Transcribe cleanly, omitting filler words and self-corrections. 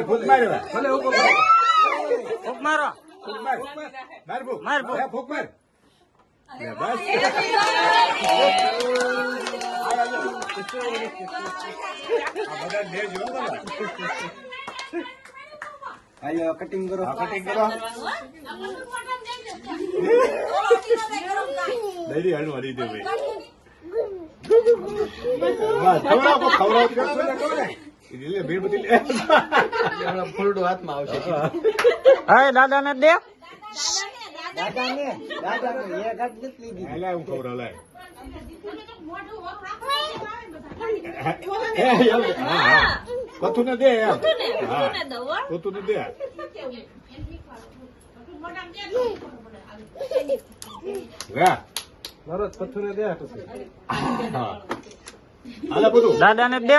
ફૂક માર્યો ફૂક મારો માર ફૂક માર બસ આયો કટિંગ કરો કટિંગ કરો દઈ હળવું હરી દે ભાઈ ખવડાવ મીણબત્તી ફૂલડું હાથમાં આવશે દાદા ને દે દાદાને એક હાથ નથી લીધી હું ખવડાવ લાય પથું ને દે એમ પથું ને દે બરોબર પથ્થુ ને દે હાલે બધું દાદા ને દે